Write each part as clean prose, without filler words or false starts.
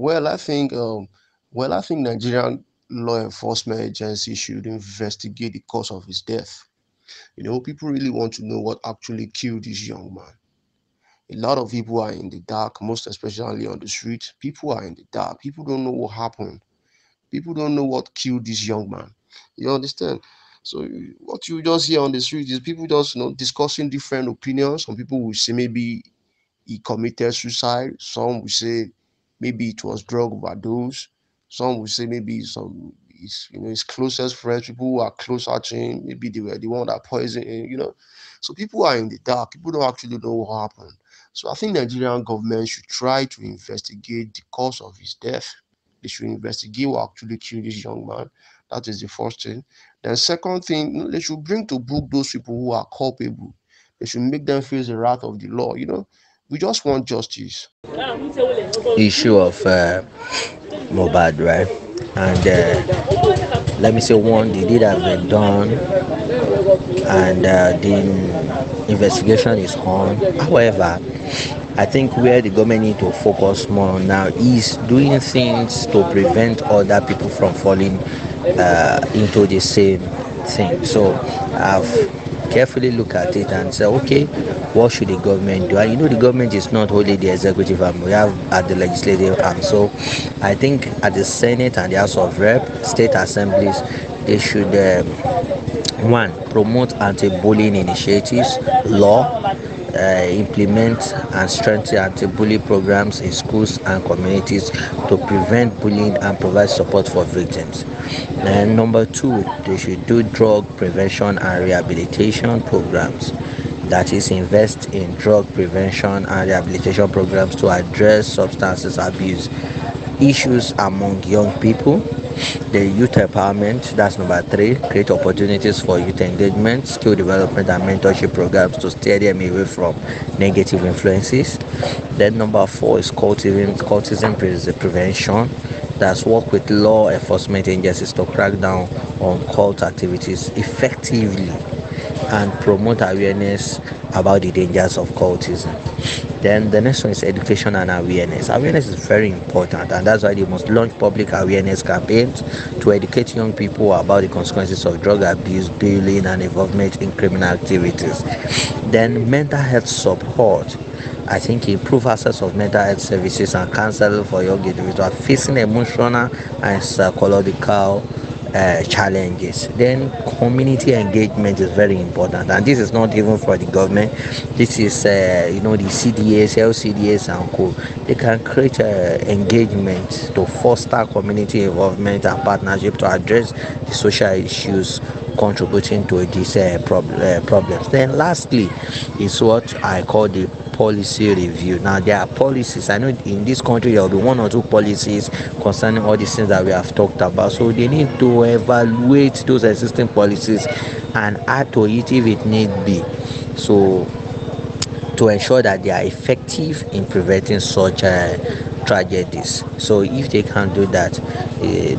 Well, I think Nigerian law enforcement agency should investigate the cause of his death. People really want to know what actually killed this young man. A lot of people are in the dark, most especially on the street. People are in the dark. People don't know what happened. People don't know what killed this young man. You understand? So what you just hear on the street is people just discussing different opinions. Some people will say maybe he committed suicide. Some will say maybe it was drug overdose. Some will say maybe his closest friends, people who are closer to him, maybe they were the one that poisoned him. So people are in the dark. People don't actually know what happened. So I think Nigerian government should try to investigate the cause of his death. They should investigate what actually killed this young man. That is the first thing. Then second thing, they should bring to book those people who are culpable. They should make them face the wrath of the law. We just want justice. Issue of Mohbad, right? And let me say one, the deed has been done, and the investigation is on. However, I think where the government need to focus more on now is doing things to prevent other people from falling into the same thing. So I've carefully looked at it and said, okay, what should the government do? And the government is not only the executive arm, we have at the legislative arm. So I think at the Senate and the House of Rep, state assemblies, they should one, promote anti-bullying initiatives, law, implement and strengthen anti-bully programs in schools and communities to prevent bullying and provide support for victims. And number two, they should do drug prevention and rehabilitation programs. That is, invest in drug prevention and rehabilitation programs to address substances abuse issues among young people. The youth empowerment, that's number three, create opportunities for youth engagement, skill development and mentorship programs to steer them away from negative influences. Then number four is cultism prevention. That's work with law enforcement agencies to crack down on cult activities effectively and promote awareness about the dangers of cultism. Then the next one is education and awareness. Awareness is very important, and that's why they must launch public awareness campaigns to educate young people about the consequences of drug abuse, bullying, and involvement in criminal activities. Then mental health support. I think improve access of mental health services and counseling for young individuals facing emotional and psychological challenges. Then community engagement is very important, and this is not even for the government. This is the CDAs, LCDAs and co. They can create engagement to foster community involvement and partnership to address the social issues contributing to these problems. Then lastly is what I call the policy review. Now there are policies. I know in this country there will be one or two policies concerning all these things that we have talked about. So they need to evaluate those existing policies and add to it if it need be. So to ensure that they are effective in preventing such tragedies. So if they can do that,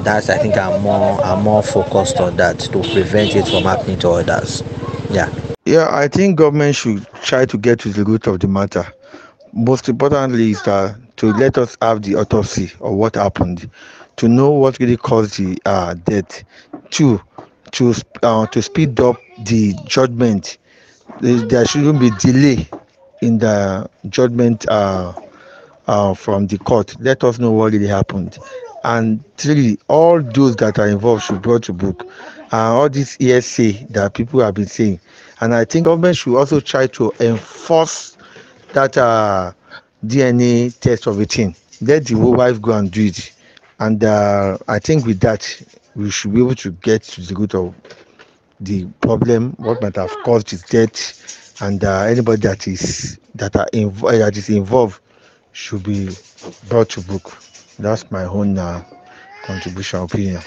that's I think I'm more focused on that to prevent it from happening to others. Yeah. Yeah, I think government should try to get to the root of the matter. Most importantly is to let us have the autopsy of what happened, to know what really caused the death. Two, to speed up the judgment. There shouldn't be delay in the judgment from the court. Let us know what really happened. And three, all those that are involved should be brought to book. All this ESA that people have been saying. And I think government should also try to enforce that DNA test of a thing. Let the whole wife go and do it. And I think with that, we should be able to get to the root of the problem, what might have caused his death, and anybody that is involved should be brought to book. That's my own contribution opinion.